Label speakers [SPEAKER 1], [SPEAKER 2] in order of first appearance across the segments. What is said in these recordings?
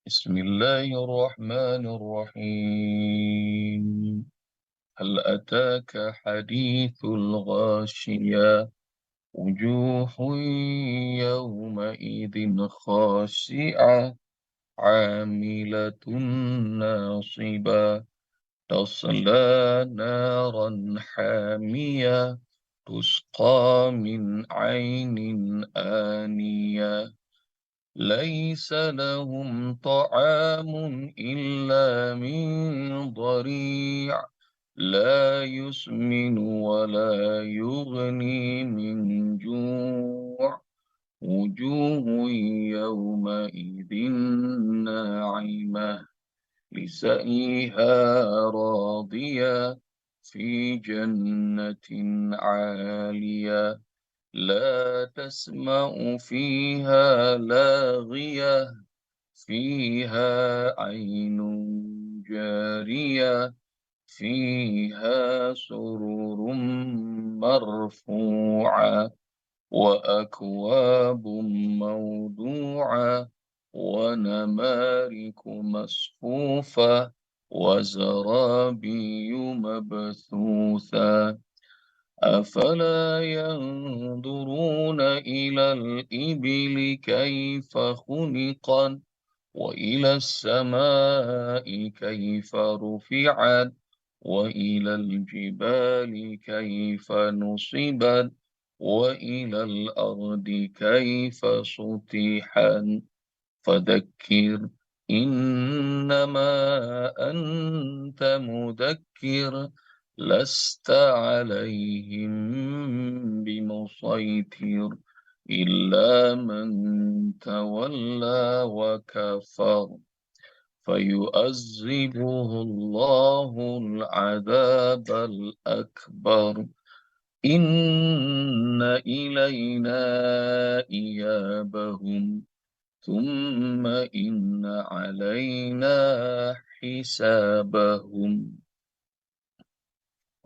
[SPEAKER 1] بسم الله الرحمن الرحيم. هل أتاك حديث الغاشية؟ وجوه يومئذ خاشعة عاملة ناصبة تصلى نارا حامية تسقى من عين آنية ليس لهم طعام إلا من ضريع لا يسمن ولا يغني من جوع وجوه يومئذ ناعمة لسعيها راضية في جنة عالية لا تسمع فيها لاغية فيها عين جارية فيها سرر مرفوعة وأكواب موضوعة ونمارك مصفوفة وزرابي مبثوثة أفلا ينظرون إلى الإبل كيف خلقت وإلى السماء كيف رفعت وإلى الجبال كيف نصبت وإلى الأرض كيف سطحت فذكر إنما أنت مذكر لست عليهم بمسيطر إلا من تولى وكفر فيؤذبه الله العذاب الأكبر إن إلينا إيابهم ثم إن علينا حسابهم.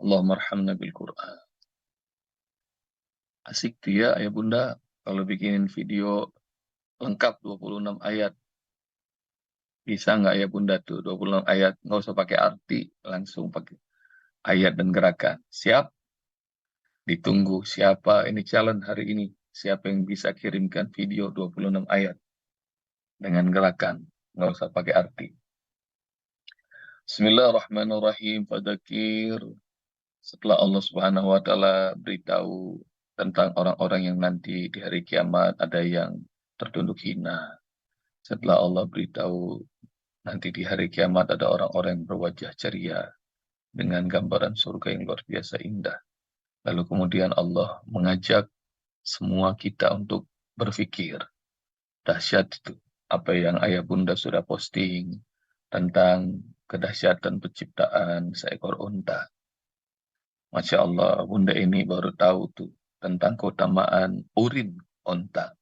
[SPEAKER 1] Allahumma arhamna bil Quran. Asik dia ayah bunda kalau bikinin video lengkap 26 ayat. Bisa nggak ya bunda tuh 26 ayat? Nggak usah pakai arti, langsung pakai ayat dan gerakan. Siap? Ditunggu siapa ini challenge hari ini. Siapa yang bisa kirimkan video 26 ayat dengan gerakan. Nggak usah pakai arti. Bismillahirrahmanirrahim. Fadzakir. Setelah Allah Subhanahu wa taala beritahu tentang orang-orang yang nanti di hari kiamat ada yang tertunduk hina. Setelah Allah beritahu nanti di hari kiamat ada orang-orang yang berwajah ceria dengan gambaran surga yang luar biasa indah. Lalu kemudian Allah mengajak semua kita untuk berpikir. Dahsyat itu. Apa yang ayah bunda sudah posting tentang kedahsyatan penciptaan seekor unta. Masya Allah, bunda ini baru tahu tuh tentang keutamaan urin unta.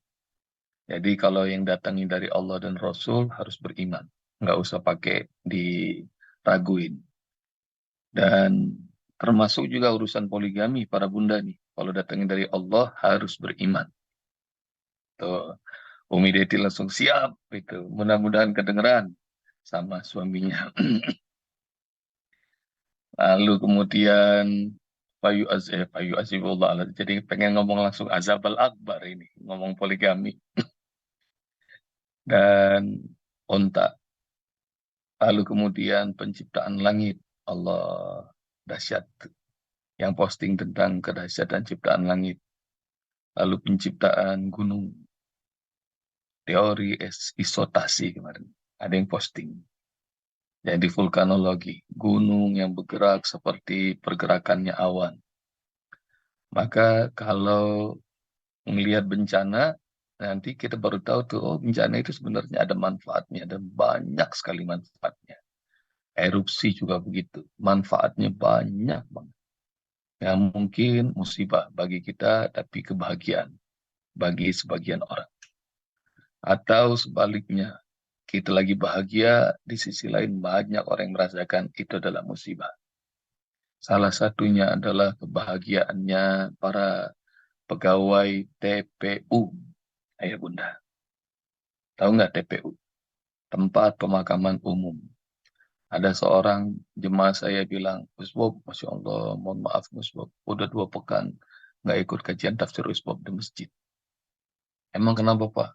[SPEAKER 1] Jadi kalau yang datangi dari Allah dan Rasul harus beriman. Nggak usah pakai diraguin. Dan termasuk juga urusan poligami para bunda nih. Kalau datangnya dari Allah harus beriman. Tuh, Umi Deti langsung siap itu. Mudah-mudahan kedengeran sama suaminya. Lalu kemudian Payu Azibullah. Jadi pengen ngomong langsung Azabal Akbar ini. Ngomong poligami. Dan onta. Lalu kemudian penciptaan langit. Allah dahsyat. Yang posting tentang kedahsyatan ciptaan langit. Lalu penciptaan gunung. Teori isotasi kemarin. Ada yang posting. Jadi vulkanologi. Gunung yang bergerak seperti pergerakannya awan. Maka kalau melihat bencana, nanti kita baru tahu tuh, oh bencana itu sebenarnya ada manfaatnya. Ada banyak sekali manfaatnya. Erupsi juga begitu. Manfaatnya banyak banget. Yang mungkin musibah bagi kita, tapi kebahagiaan bagi sebagian orang. Atau sebaliknya, kita lagi bahagia, di sisi lain banyak orang yang merasakan itu adalah musibah. Salah satunya adalah kebahagiaannya para pegawai TPU. Ayah bunda, tahu nggak TPU? tempat pemakaman umum. Ada seorang jemaah saya bilang, Gus Bob, Masya Allah, mohon maaf Gus Bob, udah 2 pekan nggak ikut kajian tafsir Gus Bob di masjid. Emang kenapa Pak?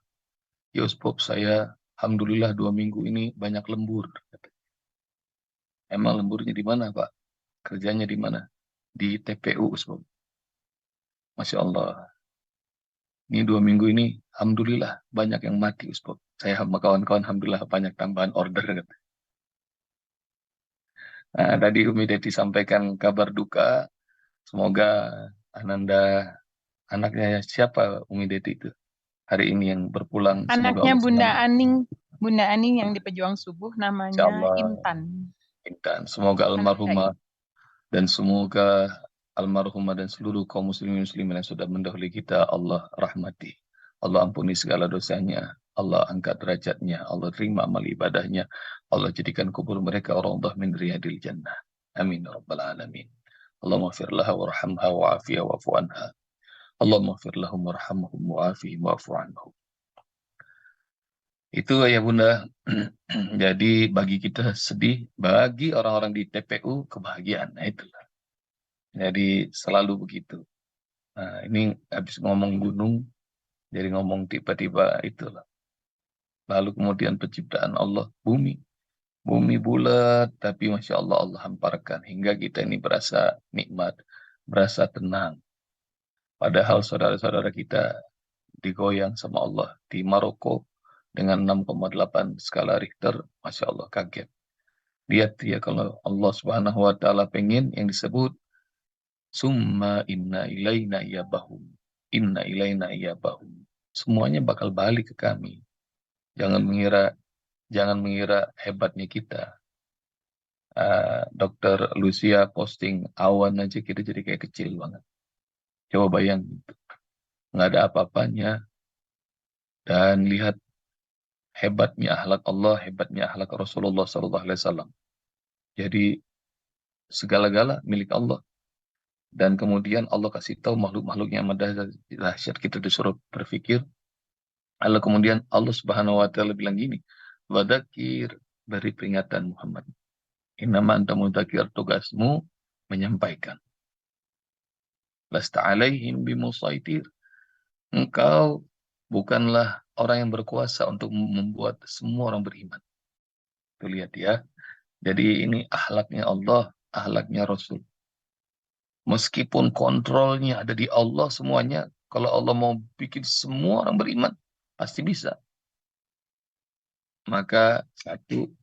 [SPEAKER 1] Ya Gus Bob, saya Alhamdulillah 2 minggu ini banyak lembur. Emang lemburnya di mana Pak? Kerjanya di mana? Di TPU Gus Bob. Masya Allah. Ini 2 minggu ini, Alhamdulillah banyak yang mati Gus Bob. Saya sama kawan-kawan Alhamdulillah banyak tambahan order. Nah, tadi Umi Deti sampaikan kabar duka. Semoga Ananda, anaknya siapa Umi Deti itu? Hari ini yang berpulang, semoga
[SPEAKER 2] Anaknya
[SPEAKER 1] Allah selamat.
[SPEAKER 2] Bunda Aning yang di Pejuang Subuh
[SPEAKER 1] Insya
[SPEAKER 2] namanya
[SPEAKER 1] Allah,
[SPEAKER 2] Intan.
[SPEAKER 1] Intan. Semoga
[SPEAKER 2] Anak saya.
[SPEAKER 1] almarhumah dan semoga almarhumah dan seluruh kaum muslimin muslimin yang sudah mendahului kita, Allah rahmati. Allah ampuni segala dosanya. Allah angkat derajatnya. Allah terima amal ibadahnya. Allah jadikan kubur mereka rawdah min riyadil jannah. Amin ya rabbal alamin. Allahumma fir laha warhamha wa'afiha wa'fu anha. Allahumma fir lahum warhamhum wa'afihim wa'fu anhum. Itu ya Bunda. Jadi bagi kita sedih, bagi orang-orang di TPU kebahagiaan. Nah itulah. Jadi selalu begitu. Nah ini habis ngomong gunung, jadi ngomong tiba-tiba itulah. Lalu kemudian penciptaan Allah, bumi. Bumi bulat, tapi Masya Allah Allah hamparkan. Hingga kita ini berasa nikmat, berasa tenang. Padahal saudara-saudara kita digoyang sama Allah di Maroko dengan 6,8 skala Richter, Masya Allah kaget. Lihat ya kalau Allah Subhanahu wa taala pengen yang disebut summa inna ilaina iyabahum. Inna ilaina iyabahum. Semuanya bakal balik ke kami. Jangan mengira hebatnya kita. Dokter Lucia posting awan aja kita jadi kayak kecil banget. Coba bayangin, nggak ada apa-apanya. Dan lihat hebatnya akhlak Allah, hebatnya akhlak Rasulullah SAW. Jadi segala-gala milik Allah. Dan kemudian Allah kasih tahu makhluk-makhluknya yang dahsyat, kita disuruh berpikir. Lalu kemudian Allah Subhanahu wa taala bilang gini, "Wadzakir," beri peringatan Muhammad. Innama anta mudzakir, tugasmu menyampaikan. Lasta alaihim bimusaitir. Engkau bukanlah orang yang berkuasa untuk membuat semua orang beriman. Tuh lihat ya. Jadi ini akhlaknya Allah, akhlaknya Rasul. Meskipun kontrolnya ada di Allah semuanya, kalau Allah mau bikin semua orang beriman, pasti bisa. Maka satu,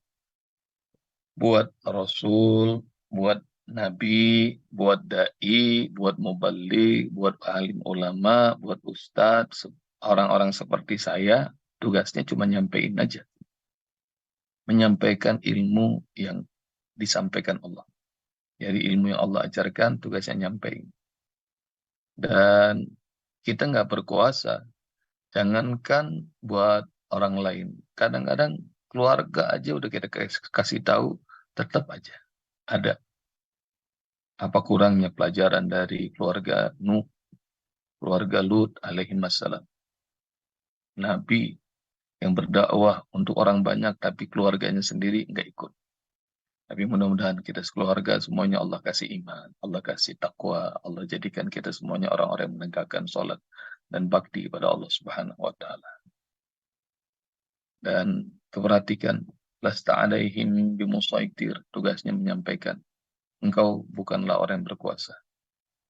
[SPEAKER 1] buat Rasul, buat Nabi, buat Da'i, buat Mubalik, buat alim ulama, buat Ustadz, orang-orang seperti saya, tugasnya cuma nyampein aja. Menyampaikan ilmu yang disampaikan Allah. Jadi ilmu yang Allah ajarkan, tugasnya nyampein. Dan kita nggak berkuasa. Jangankan buat orang lain. Kadang-kadang keluarga aja udah kita kasih tahu, tetap aja ada. Apa kurangnya pelajaran dari keluarga Nuh, keluarga Lut alaihi wassalam. Nabi yang berdakwah untuk orang banyak, tapi keluarganya sendiri nggak ikut. Tapi mudah-mudahan kita sekeluarga semuanya Allah kasih iman, Allah kasih takwa, Allah jadikan kita semuanya orang-orang yang menegakkan sholat dan bakti kepada Allah Subhanahu wa taala. Dan perhatikan, lasta alaihim bimusaitir, tugasnya menyampaikan, engkau bukanlah orang yang berkuasa.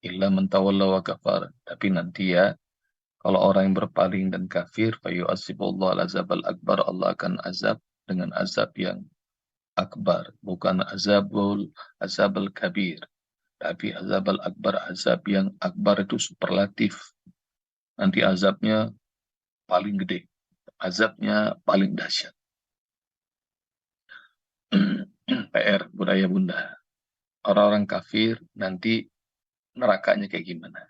[SPEAKER 1] Illa man tawalla wa kafar, tapi nanti ya, kalau orang yang berpaling dan kafir, fayu'adzibullah al-azab al-akbar, Allah akan azab dengan azab yang akbar, bukan azab al-kabir, tapi azab al-akbar, azab yang akbar itu superlatif. Nanti azabnya paling gede, azabnya paling dahsyat. PR budaya Bunda. Orang-orang kafir nanti nerakanya kayak gimana?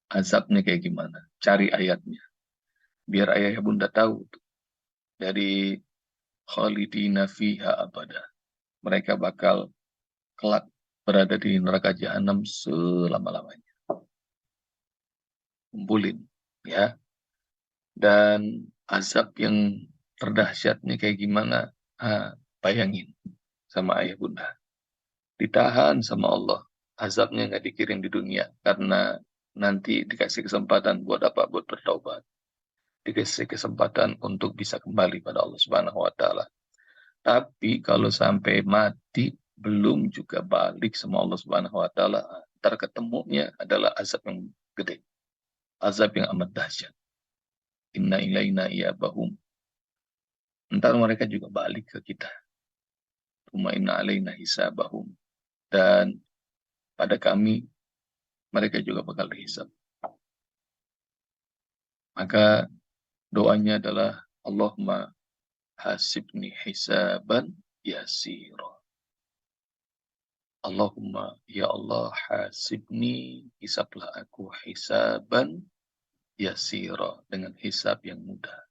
[SPEAKER 1] Azabnya kayak gimana? Cari ayatnya. Biar ayah Bunda tahu. Dari khalidina fiha abada. Mereka bakal kelak berada di neraka jahanam selama-lamanya. Kumpulin. Ya. Dan azab yang terdahsyatnya kayak gimana? Bayangin sama ayah bunda. Ditahan sama Allah. Azabnya nggak dikirim di dunia. Karena nanti dikasih kesempatan buat apa? Buat bertaubat. Dikasih kesempatan untuk bisa kembali pada Allah Subhanahu wa Ta'ala. Tapi kalau sampai mati belum juga balik sama Allah Subhanahu wa Ta'ala, ntar ketemunya adalah azab yang gede, azab yang amat dahsyat. Inna ilaina iyabahum. Ntar mereka juga balik ke kita. Tuma inna alaina hisabahum. Dan pada kami mereka juga bakal dihisab. Maka doanya adalah Allahumma hasibni hisaban yasira. Allahumma ya Allah hasibni, hisablah aku hisaban yasira, dengan hisab yang mudah.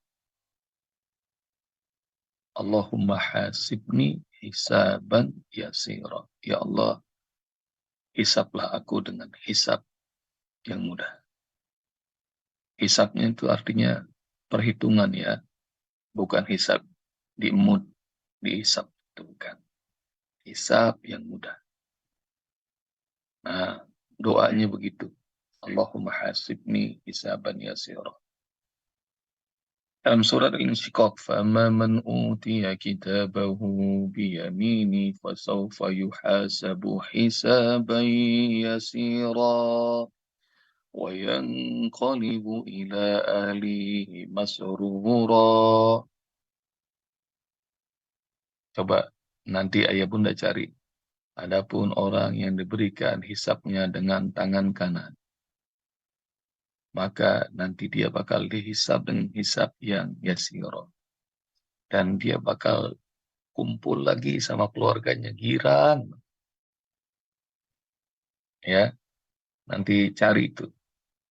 [SPEAKER 1] Allahumma hasibni hisaban yasira. Ya Allah, hisablah aku dengan hisab yang mudah. Hisabnya itu artinya perhitungan ya, bukan hisab di mood, dihisab itu bukan. Hisab yang mudah. Nah, doanya begitu. Allahumma hasibni hisaban yasira. Dalam surat Al-Insyiqaq, فَأَمَّا مَنْ أُوتِيَ كِتَابَهُ بِيَمِينِهِ فَسَوْفَ يُحَاسَبُ حِسَابًا يَسِيرًا وَيَنْقَلِبُ إِلَى أَهْلِهِ مَسْرُورًا. Coba nanti ayah bunda cari. Adapun orang yang diberikan hisabnya dengan tangan kanan, maka nanti dia bakal dihisab dengan hisab yang yasiro. Dan dia bakal kumpul lagi sama keluarganya, girang. Ya, nanti cari itu.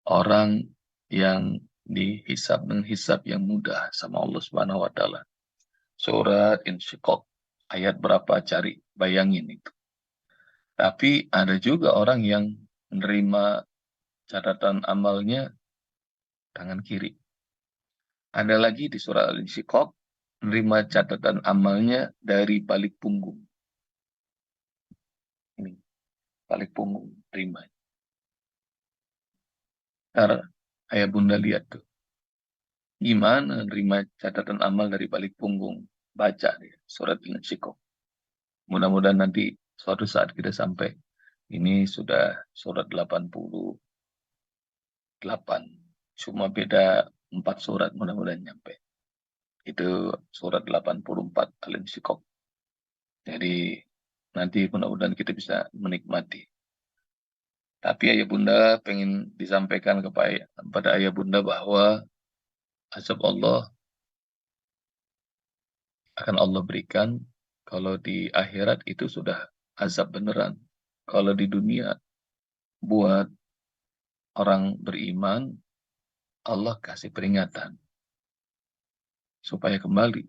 [SPEAKER 1] Orang yang dihisab dengan hisab yang mudah sama Allah Subhanahu wa Ta'ala. Surat Insyiqaq, ayat berapa cari, bayangin itu. Tapi ada juga orang yang menerima catatan amalnya tangan kiri. Ada lagi di surah Al-Insyiqaq, menerima catatan amalnya dari balik punggung. Ini, balik punggung, terima. Ntar ayah bunda lihat tuh. Gimana menerima catatan amal dari balik punggung? Baca deh, surat Al-Insyiqaq. Mudah-mudahan nanti suatu saat kita sampai. Ini sudah surat 88. Cuma beda 4 surat, mudah-mudahan nyampe. Itu surat 84 Al-Insyiqaq. Jadi nanti mudah-mudahan kita bisa menikmati. Tapi ayah bunda pengen disampaikan kepada ayah bunda bahwa azab Allah akan Allah berikan kalau di akhirat itu sudah azab beneran. Kalau di dunia buat orang beriman, Allah kasih peringatan supaya kembali.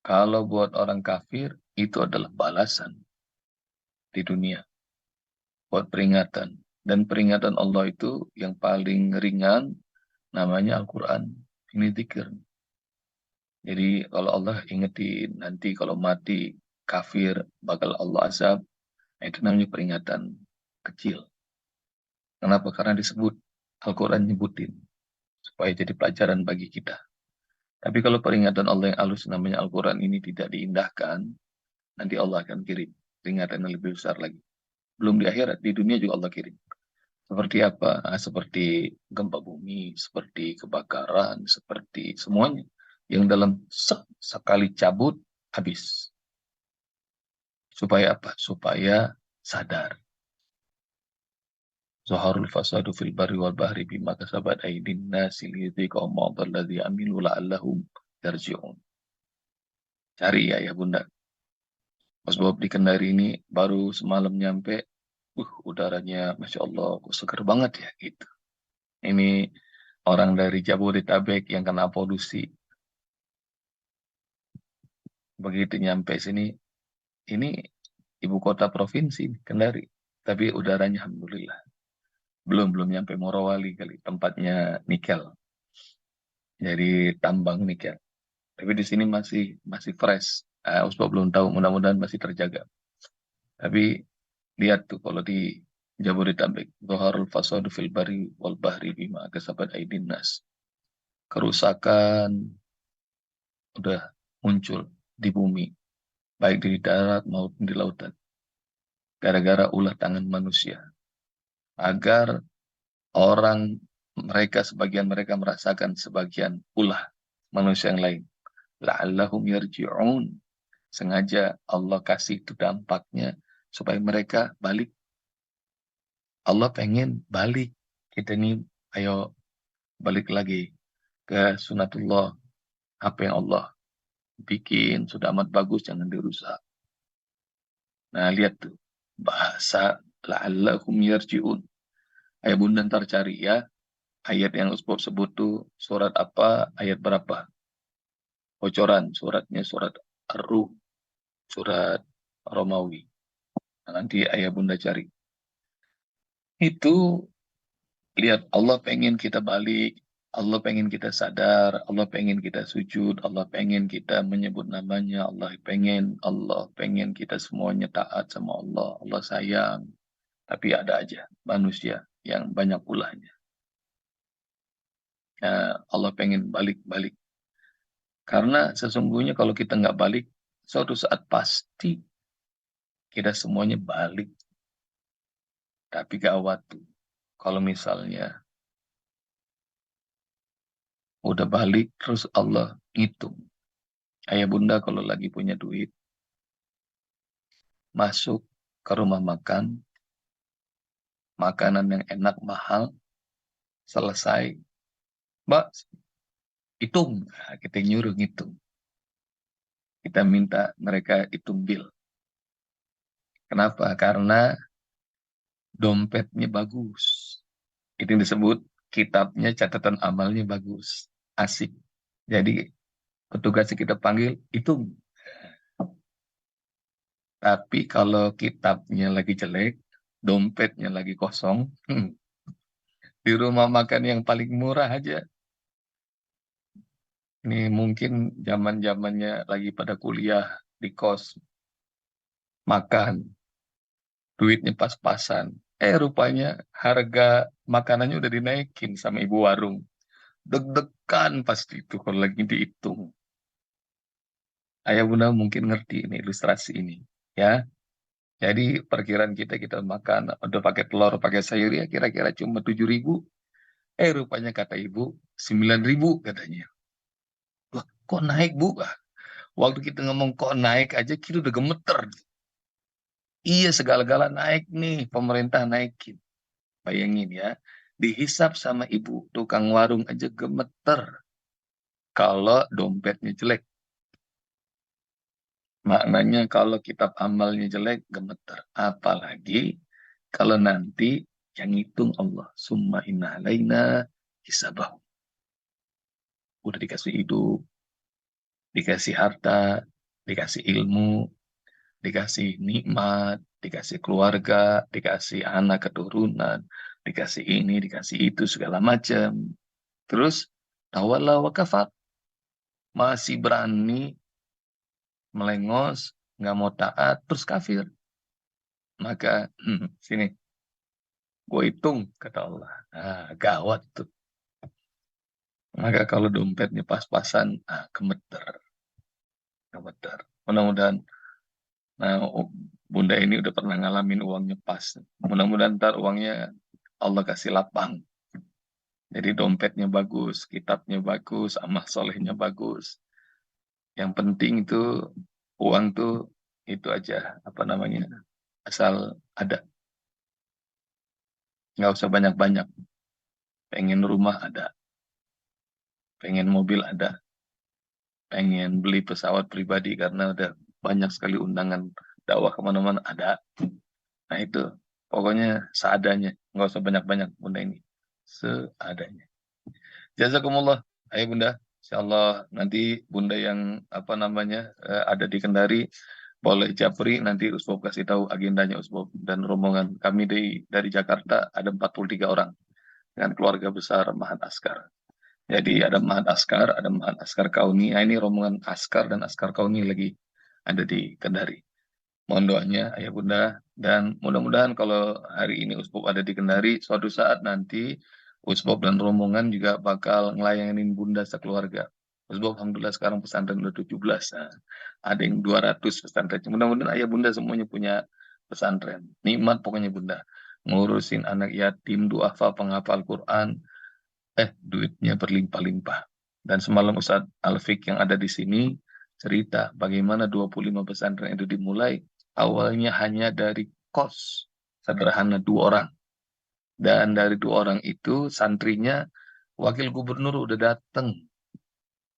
[SPEAKER 1] Kalau buat orang kafir, itu adalah balasan di dunia. Buat peringatan. Dan peringatan Allah itu yang paling ringan, namanya Al-Quran. Ini zikir. Jadi kalau Allah ingetin nanti kalau mati kafir bakal Allah azab, itu namanya peringatan kecil. Kenapa? Karena disebut Al-Quran nyebutin supaya jadi pelajaran bagi kita. Tapi kalau peringatan Allah yang halus namanya Al-Quran ini tidak diindahkan, nanti Allah akan kirim peringatan yang lebih besar lagi. Belum di akhirat, di dunia juga Allah kirim. Seperti apa? Seperti gempa bumi, seperti kebakaran, seperti semuanya. Yang dalam sekali cabut, habis. Supaya apa? Supaya sadar. Zaharul fasadu fil barri wal bahri bima kasabat aydin nasi liyudhiqahum ba'dalladzi amilu la'allahum yarji'un. Cari ya bunda. Mas Bob di Kendari ini baru semalam nyampe, udaranya Masya Allah, kok seger banget ya gitu. Ini orang dari Jabodetabek yang kena polusi. Begitu nyampe sini, ini ibu kota provinsi Kendari, tapi udaranya alhamdulillah. Belum nyampe Morowali kali, tempatnya nikel. Jadi tambang nikel. Tapi di sini masih fresh. Usbab belum tahu, mudah-mudahan masih terjaga. Tapi lihat tuh kalau di Jabodetabek, Dhaharul fasadu fil bari wal bahri bima kasabat aydin nas. Kerusakan udah muncul di bumi, baik di darat maupun di lautan. Gara-gara ulah tangan manusia. Agar sebagian mereka merasakan sebagian ulah manusia yang lain. La'allahum yarji'un. Sengaja Allah kasih itu dampaknya supaya mereka balik. Allah pengen balik. Kita ini ayo balik lagi ke sunatullah. Apa yang Allah bikin sudah amat bagus, jangan dirusak. Nah, lihat tuh. Bahasa la'allahum yarji'un. Ayo bunda ntar cari ya. Ayat yang Ustaz sebut tuh surat apa, ayat berapa. Bocoran, suratnya surat Ar-Ruh, surat Romawi. Nah, nanti ayah bunda cari. Itu lihat Allah pengen kita balik, Allah pengen kita sadar, Allah pengen kita sujud, Allah pengen kita menyebut namanya, Allah pengen kita semuanya taat sama Allah, Allah sayang. Tapi ada aja manusia yang banyak ulahnya. Nah, Allah pengen balik-balik. Karena sesungguhnya kalau kita nggak balik, suatu saat pasti kita semuanya balik. Tapi gawat tuh. Kalau misalnya udah balik, terus Allah ngitung. Ayah bunda kalau lagi punya duit, masuk ke rumah makan, makanan yang enak, mahal, selesai, Mbak, hitung. Nah, kita nyuruh ngitung. Kita minta mereka hitung bill. Kenapa? Karena dompetnya bagus. Itu yang disebut kitabnya, catatan amalnya bagus. Asik. Jadi petugasnya kita panggil, hitung. Tapi kalau kitabnya lagi jelek, dompetnya lagi kosong, di rumah makan yang paling murah aja. Ini mungkin zaman-zamannya lagi pada kuliah di kos, makan, duitnya pas-pasan. Rupanya harga makanannya udah dinaikin sama ibu warung. Deg-degan pasti itu kalau lagi dihitung. Ayah bunda mungkin ngerti ini ilustrasi ini, ya. Jadi perkiraan kita makan udah pakai telur, pakai sayur ya kira-kira cuma 7.000. Rupanya kata ibu 9.000 katanya. Wah, kok naik bu? Waktu kita ngomong kok naik aja kita udah gemeter. Iya segala-gala naik nih, pemerintah naikin. Bayangin ya, dihisap sama ibu tukang warung aja gemeter kalau dompetnya jelek. Maknanya kalau kitab amalnya jelek, gemeter. Apalagi kalau nanti yang hitung Allah. Summa inna alaina hisabah. Udah dikasih hidup, dikasih harta, dikasih ilmu, dikasih nikmat, dikasih keluarga, dikasih anak keturunan, dikasih ini, dikasih itu, segala macam. Terus, tawalla wa kafar. Masih berani melengos, nggak mau taat, terus kafir. Maka, sini, gue hitung, kata Allah. Gawat tuh. Maka kalau dompetnya pas-pasan, gemeter. Gemeter. Mudah-mudahan, bunda ini udah pernah ngalamin uangnya pas. Mudah-mudahan ntar uangnya Allah kasih lapang. Jadi dompetnya bagus, kitabnya bagus, amal solehnya bagus. Yang penting itu uang tuh itu aja, apa namanya, asal ada. Nggak usah banyak-banyak. Pengen rumah ada, pengen mobil ada, pengen beli pesawat pribadi karena udah banyak sekali undangan dakwah kemana-mana ada. Nah itu, pokoknya seadanya. Nggak usah banyak-banyak bunda ini. Seadanya. Jazakumullah, ayo bunda. Insyaallah nanti bunda yang apa namanya ada di Kendari boleh japri nanti Usbab kasih tahu agendanya Usbab dan rombongan kami dari Jakarta ada 43 orang dengan keluarga besar Mahat Askar. Jadi ada Mahat Askar Kauni. Nah, ini rombongan Askar dan Askar Kauni lagi ada di Kendari. Mohon doanya ayah bunda, dan mudah-mudahan kalau hari ini Usbop ada di Kendari, suatu saat nanti Usbop dan rombongan juga bakal ngelayanin bunda sekeluarga. Usbop alhamdulillah sekarang pesantren udah 17. Nah, ada yang 200 pesantren. Mudah-mudahan ayah bunda semuanya punya pesantren. Nikmat pokoknya bunda. Ngurusin anak yatim, duafa, penghafal Quran, duitnya berlimpah-limpah. Dan semalam Ustadz Alfik yang ada di sini cerita bagaimana 25 pesantren itu dimulai awalnya hanya dari kos sederhana 2 orang. Dan dari 2 orang itu santrinya wakil gubernur udah datang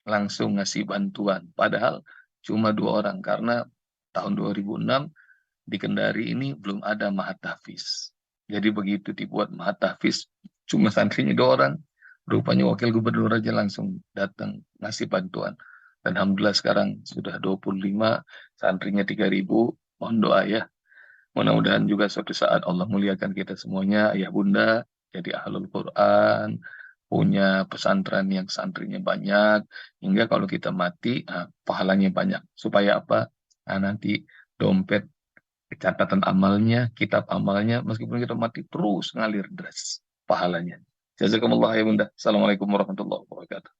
[SPEAKER 1] langsung ngasih bantuan. Padahal cuma 2 orang karena tahun 2006 di Kendari ini belum ada Mahat Tahfiz. Jadi begitu dibuat Mahat Tahfiz, cuma santrinya 2 orang. Rupanya wakil gubernur aja langsung datang ngasih bantuan. Dan alhamdulillah sekarang sudah 25, santrinya 3.000. Mohon doa ya. Mudah-mudahan juga suatu saat Allah muliakan kita semuanya, ayah bunda, jadi ahlul Quran, punya pesantren yang santrinya banyak, hingga kalau kita mati, pahalanya banyak. Supaya apa? Nah, nanti dompet, catatan amalnya, kitab amalnya, meskipun kita mati terus ngalir deras pahalanya. Jazakumullah ya bunda. Assalamualaikum warahmatullahi wabarakatuh.